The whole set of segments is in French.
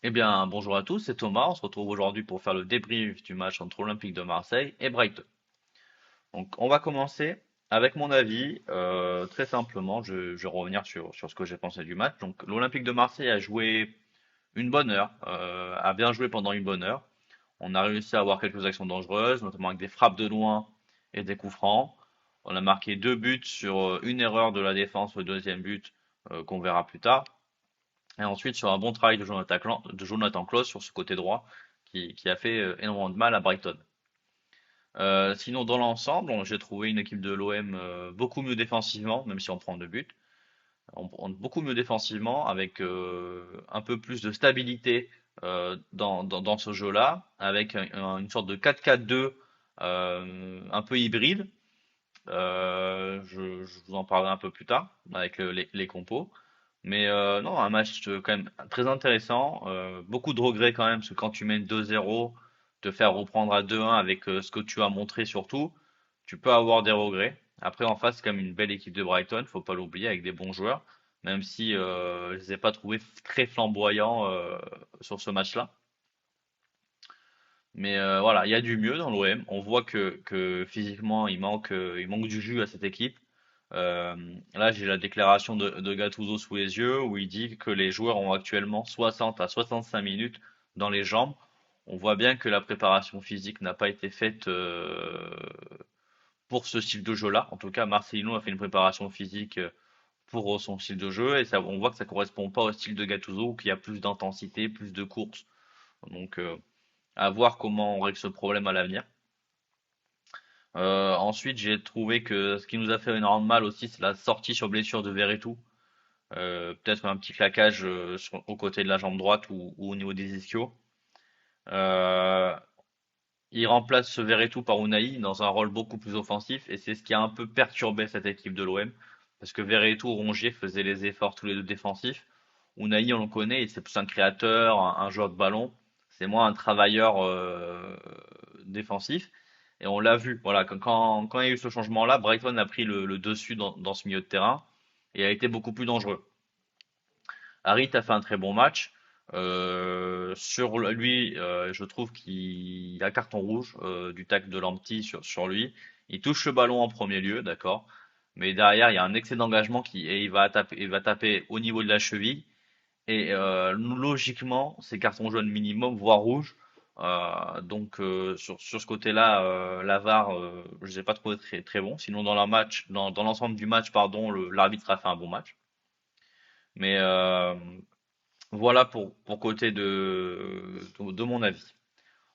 Eh bien, bonjour à tous, c'est Thomas. On se retrouve aujourd'hui pour faire le débrief du match entre l'Olympique de Marseille et Brighton. Donc, on va commencer avec mon avis. Très simplement, je vais revenir sur ce que j'ai pensé du match. Donc, l'Olympique de Marseille a joué une bonne heure, a bien joué pendant une bonne heure. On a réussi à avoir quelques actions dangereuses, notamment avec des frappes de loin et des coups francs. On a marqué deux buts sur une erreur de la défense, le deuxième but qu'on verra plus tard. Et ensuite, sur un bon travail de Jonathan Klaus sur ce côté droit, qui a fait énormément de mal à Brighton. Sinon, dans l'ensemble, j'ai trouvé une équipe de l'OM beaucoup mieux défensivement, même si on prend deux buts. On prend beaucoup mieux défensivement, avec un peu plus de stabilité dans ce jeu-là, avec une sorte de 4-4-2 un peu hybride. Je vous en parlerai un peu plus tard avec les compos. Mais non, un match quand même très intéressant. Beaucoup de regrets quand même, parce que quand tu mènes 2-0, te faire reprendre à 2-1 avec ce que tu as montré surtout, tu peux avoir des regrets. Après, en face, c'est quand même une belle équipe de Brighton, faut pas l'oublier, avec des bons joueurs, même si je les ai pas trouvés très flamboyants sur ce match-là. Mais voilà, il y a du mieux dans l'OM. On voit que physiquement, il manque du jus à cette équipe. Euh, Là, j'ai la déclaration de Gattuso sous les yeux où il dit que les joueurs ont actuellement 60 à 65 minutes dans les jambes. On voit bien que la préparation physique n'a pas été faite pour ce style de jeu-là. En tout cas, Marcelino a fait une préparation physique pour son style de jeu et ça, on voit que ça correspond pas au style de Gattuso où il y a plus d'intensité, plus de courses. Donc, à voir comment on règle ce problème à l'avenir. Ensuite, j'ai trouvé que ce qui nous a fait énormément de mal aussi, c'est la sortie sur blessure de Verretou. Peut-être un petit claquage au côté de la jambe droite ou au niveau des ischios. Euh, il remplace ce Verretou par Unai dans un rôle beaucoup plus offensif et c'est ce qui a un peu perturbé cette équipe de l'OM parce que Verretou, Rongier faisaient les efforts tous les deux défensifs. Unai, on le connaît, c'est plus un créateur, un joueur de ballon. C'est moins un travailleur défensif. Et on l'a vu, voilà, quand il y a eu ce changement-là, Brighton a pris le dessus dans ce milieu de terrain et a été beaucoup plus dangereux. Harit a fait un très bon match. Sur lui, je trouve qu'il a carton rouge du tacle de Lamptey sur lui. Il touche le ballon en premier lieu, d'accord. Mais derrière, il y a un excès d'engagement et il va taper au niveau de la cheville. Et logiquement, c'est carton jaune minimum, voire rouge. Donc sur ce côté-là, la VAR, je ne l'ai pas trouvé très très bon. Sinon dans l'ensemble du match, pardon, l'arbitre a fait un bon match. Mais voilà pour côté de mon avis.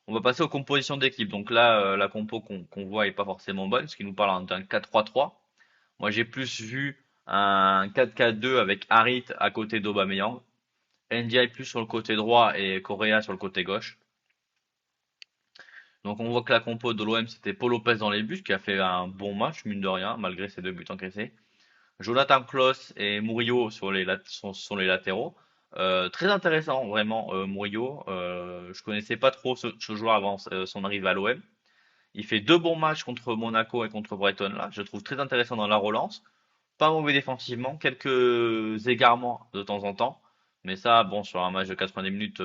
On va passer aux compositions d'équipe. Donc là, la compo qu'on voit est pas forcément bonne, ce qui nous parle d'un 4-3-3. Moi, j'ai plus vu un 4-4-2 avec Harit à côté d'Aubameyang, NDI plus sur le côté droit et Correa sur le côté gauche. Donc on voit que la compo de l'OM c'était Paul Lopez dans les buts qui a fait un bon match mine de rien malgré ses deux buts encaissés. Jonathan Klaus et Murillo sont les latéraux. Très intéressant vraiment Murillo. Je connaissais pas trop ce joueur avant son arrivée à l'OM. Il fait deux bons matchs contre Monaco et contre Brighton là. Je le trouve très intéressant dans la relance. Pas mauvais défensivement, quelques égarements de temps en temps. Mais ça, bon, sur un match de 90 minutes,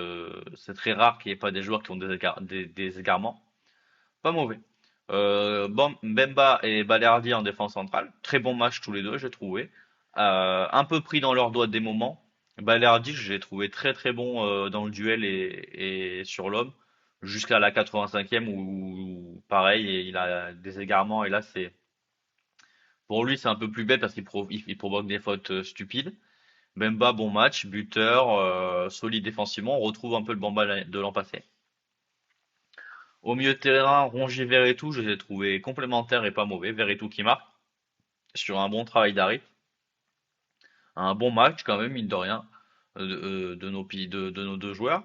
c'est très rare qu'il n'y ait pas des joueurs qui ont des égarements. Pas mauvais. Bon, Mbemba et Balerdi en défense centrale. Très bon match tous les deux, j'ai trouvé. Un peu pris dans leurs doigts des moments. Balerdi, je l'ai trouvé très très bon dans le duel et sur l'homme. Jusqu'à la 85e où pareil, il a des égarements et là pour lui c'est un peu plus bête parce qu'il provoque des fautes stupides. Bemba, bon match, buteur, solide défensivement. On retrouve un peu le Bamba de l'an passé. Au milieu de terrain, Rongier, Verretou, je les ai trouvés complémentaires et pas mauvais. Verretou qui marque sur un bon travail d'arrêt. Un bon match quand même, mine de rien, de nos deux joueurs.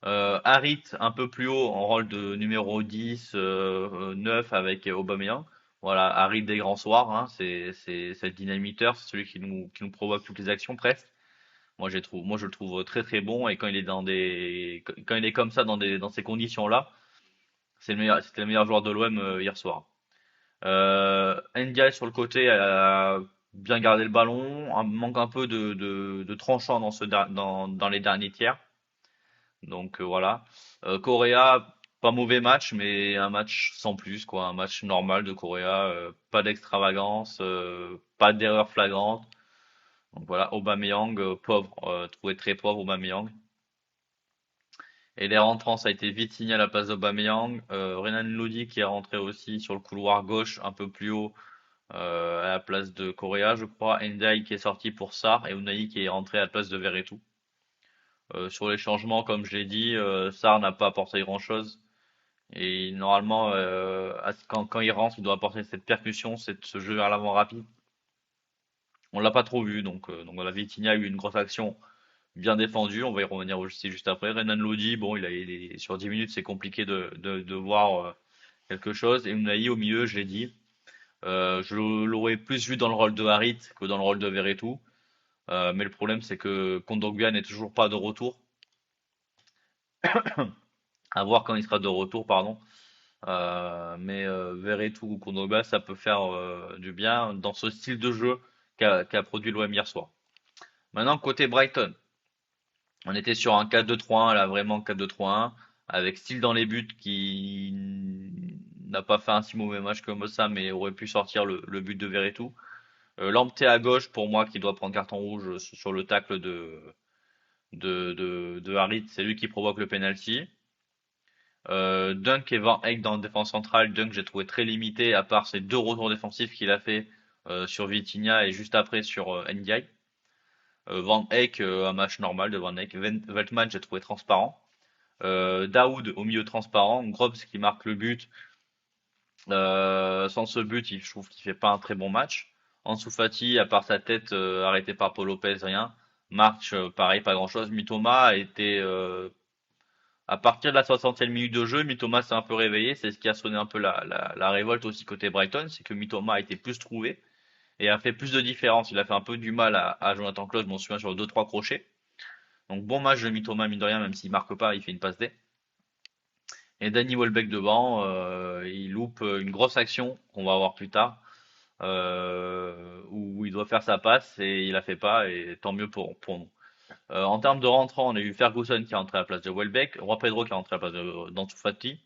Harit un peu plus haut en rôle de numéro 10, 9 avec Aubameyang. Voilà, Harit des grands soirs, hein, c'est le dynamiteur, c'est celui qui nous provoque toutes les actions presque. Moi je le trouve très très bon et quand il est comme ça dans ces conditions-là, c'était le meilleur joueur de l'OM hier soir. Ndiaye sur le côté a bien gardé le ballon, manque un peu de tranchant dans les derniers tiers. Donc voilà. Correa, pas mauvais match, mais un match sans plus, quoi. Un match normal de Correa. Pas d'extravagance, pas d'erreur flagrante. Donc voilà, Aubameyang, pauvre, trouvé très pauvre Aubameyang. Et les rentrants, ça a été Vitinha à la place d'Aubameyang, Renan Lodi qui est rentré aussi sur le couloir gauche un peu plus haut à la place de Correa, je crois. Ndiaye qui est sorti pour Sarr et Unai qui est rentré à la place de Verretou. Sur les changements, comme je l'ai dit, Sarr n'a pas apporté grand-chose. Et normalement, quand il rentre, il doit apporter cette percussion, ce jeu à l'avant rapide. On l'a pas trop vu, donc voilà, Vitinha a eu une grosse action bien défendue. On va y revenir aussi juste après. Renan Lodi, bon, sur 10 minutes, c'est compliqué de voir quelque chose. Et Unai au milieu, je l'ai dit. Je l'aurais plus vu dans le rôle de Harit que dans le rôle de Verretou. Mais le problème, c'est que Kondogbia n'est toujours pas de retour. À voir quand il sera de retour, pardon. Mais Verretou ou Kondogbia, ça peut faire du bien dans ce style de jeu qu'a produit l'OM hier soir. Maintenant, côté Brighton, on était sur un 4-2-3-1, là vraiment 4-2-3-1, avec Steele dans les buts qui n'a pas fait un si mauvais match comme ça, mais aurait pu sortir le but de Verretou. Lamptey à gauche pour moi qui doit prendre carton rouge sur le tacle de Harit, c'est lui qui provoque le penalty. Dunk et Van Eyck dans la défense centrale. Dunk j'ai trouvé très limité à part ces deux retours défensifs qu'il a fait sur Vitinha et juste après sur Ndiaye. Van Eyck un match normal de Van Eyck. Veltman j'ai trouvé transparent. Daoud au milieu transparent. Grobs qui marque le but. Sans ce but, je trouve qu'il fait pas un très bon match. Ansu Fati, à part sa tête arrêtée par Paul Lopez, rien. March, pareil, pas grand-chose. Mitoma a été à partir de la 60e minute de jeu, Mitoma s'est un peu réveillé. C'est ce qui a sonné un peu la révolte aussi côté Brighton, c'est que Mitoma a été plus trouvé et a fait plus de différence. Il a fait un peu du mal à Jonathan Claude, je m'en souviens sur deux trois crochets. Donc bon match de Mitoma mine de rien, même s'il marque pas, il fait une passe D. Et Danny Welbeck devant, il loupe une grosse action qu'on va voir plus tard, où il doit faire sa passe et il la fait pas, et tant mieux pour nous. En termes de rentrant, on a eu Ferguson qui est rentré à la place de Welbeck, Roi Pedro qui est rentré à la place d'Ansu Fati,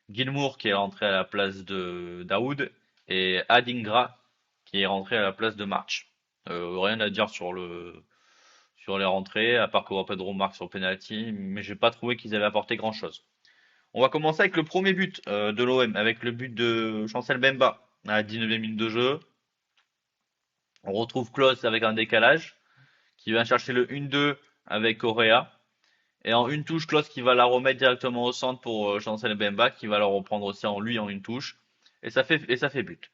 Gilmour qui est rentré à la place de Daoud et Adingra qui est rentré à la place de March. Rien à dire sur les rentrées, à part que Roi Pedro marque sur penalty, mais j'ai pas trouvé qu'ils avaient apporté grand chose. On va commencer avec le premier but de l'OM, avec le but de Chancel Bemba à la 19e minute de jeu. On retrouve Klose avec un décalage qui vient chercher le 1-2 avec Correa. Et en une touche, Klose qui va la remettre directement au centre pour Chancel Bemba, qui va la reprendre aussi en lui en une touche. Et ça fait but.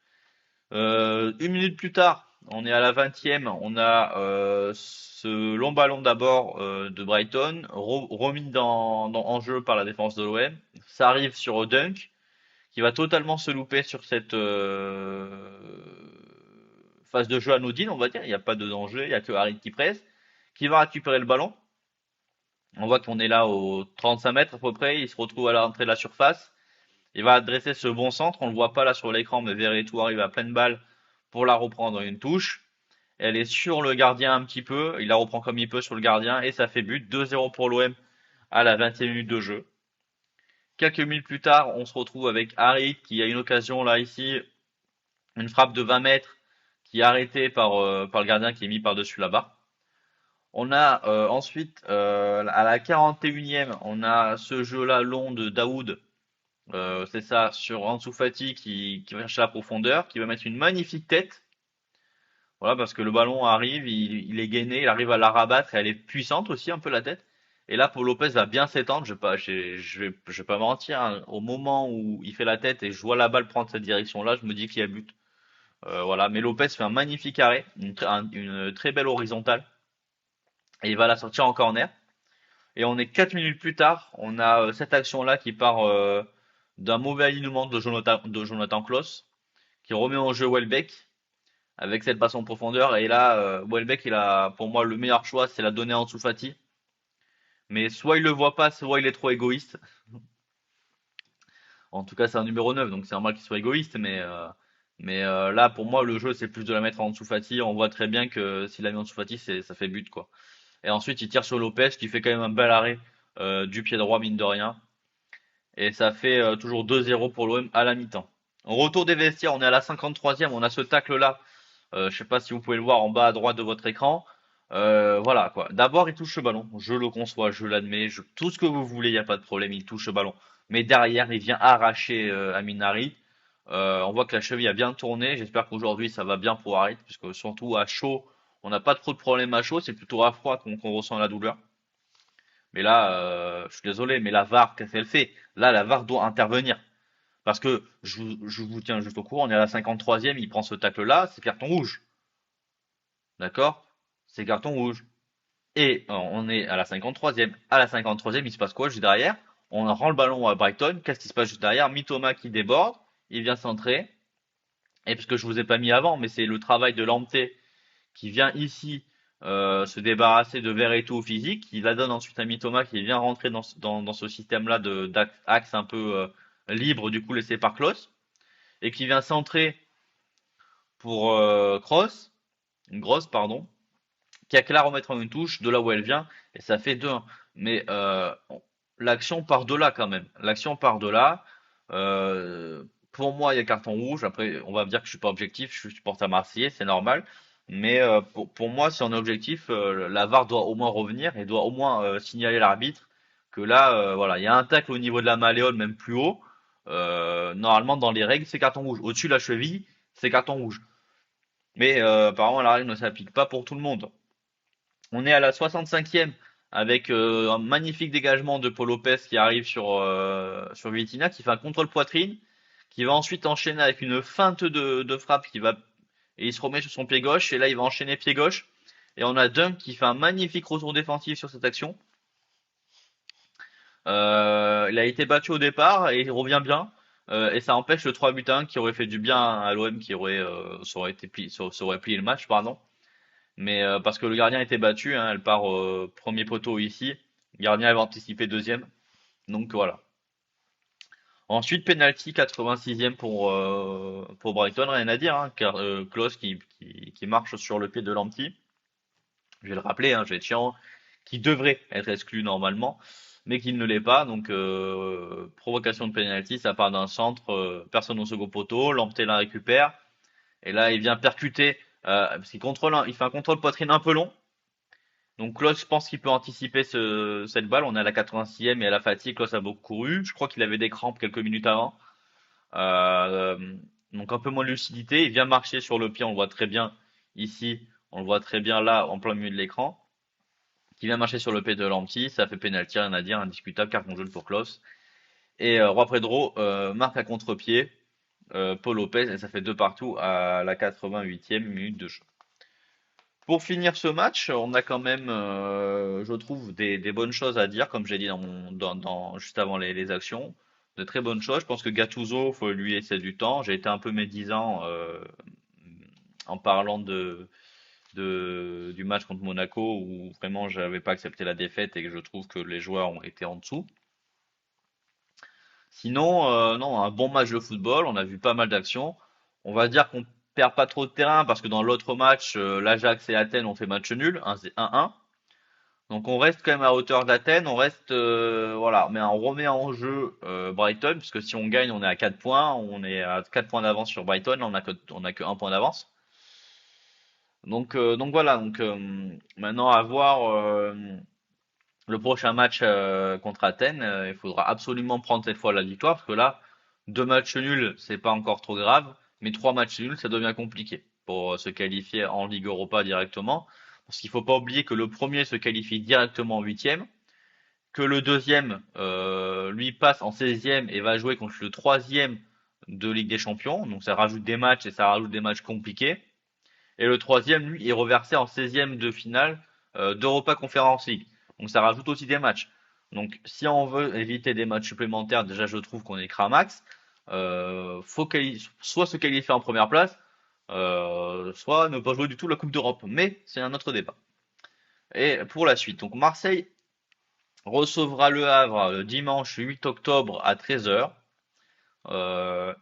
Une minute plus tard, on est à la 20e, on a ce long ballon d'abord de Brighton, remis en jeu par la défense de l'OM. Ça arrive sur Dunk, qui va totalement se louper sur cette phase de jeu anodine, on va dire. Il n'y a pas de danger, il n'y a que Harit qui presse, qui va récupérer le ballon. On voit qu'on est là aux 35 mètres à peu près, il se retrouve à l'entrée de la surface. Il va adresser ce bon centre, on le voit pas là sur l'écran, mais Verretou arrive à pleine balle pour la reprendre une touche. Elle est sur le gardien un petit peu, il la reprend comme il peut sur le gardien et ça fait but. 2-0 pour l'OM à la 20e minute de jeu. Quelques minutes plus tard, on se retrouve avec Harit qui a une occasion là ici, une frappe de 20 mètres qui est arrêtée par le gardien qui est mis par-dessus la barre. On a ensuite à la 41e, on a ce jeu-là long de Daoud. C'est ça, sur Ansu Fati qui va chercher la profondeur, qui va mettre une magnifique tête. Voilà, parce que le ballon arrive, il est gainé, il arrive à la rabattre et elle est puissante aussi un peu la tête. Et là, Paul Lopez va bien s'étendre. Je vais pas mentir, hein. Au moment où il fait la tête et je vois la balle prendre cette direction-là, je me dis qu'il y a but. Voilà, mais Lopez fait un magnifique arrêt, une très belle horizontale, et il va la sortir en corner. Et on est 4 minutes plus tard, on a cette action-là qui part d'un mauvais alignement de Jonathan Klaus, qui remet en jeu Welbeck avec cette passe en profondeur. Et là, Welbeck, il a, pour moi, le meilleur choix, c'est la donner à Ansu Fati. Mais soit il le voit pas, soit il est trop égoïste. En tout cas, c'est un numéro 9, donc c'est normal qu'il soit égoïste. Mais là, pour moi, le jeu, c'est plus de la mettre en Ansu Fati. On voit très bien que s'il a mis en Ansu Fati, ça fait but, quoi. Et ensuite, il tire sur Lopez, qui fait quand même un bel arrêt du pied droit, mine de rien. Et ça fait toujours 2-0 pour l'OM à la mi-temps. Au retour des vestiaires, on est à la 53e, on a ce tacle-là. Je sais pas si vous pouvez le voir en bas à droite de votre écran. Voilà quoi. D'abord, il touche le ballon. Je le conçois, je l'admets, tout ce que vous voulez, il n'y a pas de problème, il touche le ballon. Mais derrière, il vient arracher Amin Harit. On voit que la cheville a bien tourné. J'espère qu'aujourd'hui, ça va bien pour Harit, puisque surtout à chaud, on n'a pas trop de problèmes à chaud, c'est plutôt à froid qu'on ressent la douleur. Mais là, je suis désolé, mais la VAR, qu'est-ce qu'elle fait? Là, la VAR doit intervenir. Parce que je vous tiens juste au courant, on est à la 53e, il prend ce tacle-là, c'est carton rouge. D'accord? C'est carton rouge. Et on est à la 53e. À la 53e, il se passe quoi juste derrière? On rend le ballon à Brighton. Qu'est-ce qui se passe juste derrière? Mitoma qui déborde. Il vient centrer. Et parce que je vous ai pas mis avant, mais c'est le travail de Lamptey qui vient ici se débarrasser de Verretou au physique. Il la donne ensuite à Mitoma qui vient rentrer dans ce système-là d'axe un peu libre, du coup laissé par Klose. Et qui vient centrer pour Gross, pardon, qui a qu'à la remettre en une touche de là où elle vient, et ça fait 2-1. Mais l'action part de là quand même. L'action part de là. Pour moi, il y a carton rouge. Après, on va me dire que je suis pas objectif, je suis supporter marseillais, c'est normal. Mais pour moi, si on est objectif, la VAR doit au moins revenir et doit au moins signaler l'arbitre que là, voilà, il y a un tacle au niveau de la malléole, même plus haut. Normalement, dans les règles, c'est carton rouge. Au-dessus de la cheville, c'est carton rouge. Mais apparemment, la règle ne s'applique pas pour tout le monde. On est à la 65e avec un magnifique dégagement de Paul Lopez qui arrive sur Vitinha, qui fait un contrôle poitrine, qui va ensuite enchaîner avec une feinte de frappe et il se remet sur son pied gauche et là il va enchaîner pied gauche et on a Dunk qui fait un magnifique retour défensif sur cette action. Il a été battu au départ et il revient bien. Et ça empêche le 3 buts à 1 qui aurait fait du bien à l'OM qui aurait, ça aurait plié le match, pardon. Mais parce que le gardien était battu, hein, elle part premier poteau ici. Le gardien avait anticipé deuxième. Donc voilà. Ensuite, penalty 86e pour Brighton, rien à dire, hein, car Klose qui marche sur le pied de Lamptey. Je vais le rappeler, hein, Jetchian, qui devrait être exclu normalement, mais qui ne l'est pas. Donc provocation de penalty, ça part d'un centre, personne au second poteau, Lamptey la récupère. Et là, il vient percuter, parce qu'il contrôle, il fait un contrôle poitrine un peu long. Donc Klose, je pense qu'il peut anticiper cette balle. On est à la 86e et à la fatigue. Klose a beaucoup couru. Je crois qu'il avait des crampes quelques minutes avant. Euh, donc un peu moins de lucidité. Il vient marcher sur le pied. On le voit très bien ici. On le voit très bien là, en plein milieu de l'écran. Qui vient marcher sur le pied de Lamptey. Ça fait pénalty, rien à dire. Indiscutable, carton jaune pour Klose. Et Roi Pedro marque à contre-pied. Paul Lopez. Et ça fait deux partout à la 88e minute de jeu. Pour finir ce match, on a quand même, je trouve, des bonnes choses à dire, comme j'ai dit juste avant les actions. De très bonnes choses. Je pense que Gattuso, faut lui laisser du temps. J'ai été un peu médisant en parlant du match contre Monaco, où vraiment j'avais pas accepté la défaite et que je trouve que les joueurs ont été en dessous. Sinon, non, un bon match de football. On a vu pas mal d'actions. On va dire qu'on perd pas trop de terrain parce que dans l'autre match, l'Ajax et Athènes ont fait match nul, 1-1. Donc on reste quand même à hauteur d'Athènes, on reste voilà, mais on remet en jeu Brighton, puisque si on gagne, on est à 4 points, on est à 4 points d'avance sur Brighton, là on a que 1 point d'avance. Donc voilà, maintenant à voir le prochain match contre Athènes, il faudra absolument prendre cette fois la victoire, parce que là, deux matchs nuls, c'est pas encore trop grave, mais trois matchs nuls, ça devient compliqué pour se qualifier en Ligue Europa directement. Parce qu'il faut pas oublier que le premier se qualifie directement en huitième, que le deuxième, lui passe en 16e et va jouer contre le troisième de Ligue des Champions. Donc ça rajoute des matchs et ça rajoute des matchs compliqués. Et le troisième, lui, est reversé en 16e de finale d'Europa Conference League. Donc ça rajoute aussi des matchs. Donc si on veut éviter des matchs supplémentaires, déjà je trouve qu'on est cramax. Faut soit se qualifier en première place, soit ne pas jouer du tout la Coupe d'Europe. Mais c'est un autre débat. Et pour la suite, donc Marseille recevra le Havre le dimanche 8 octobre à 13h.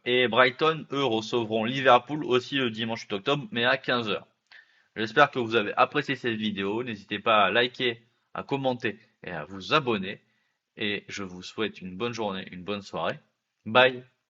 Et Brighton, eux, recevront Liverpool aussi le dimanche 8 octobre, mais à 15h. J'espère que vous avez apprécié cette vidéo. N'hésitez pas à liker, à commenter et à vous abonner. et je vous souhaite une bonne journée, une bonne soirée. Bye!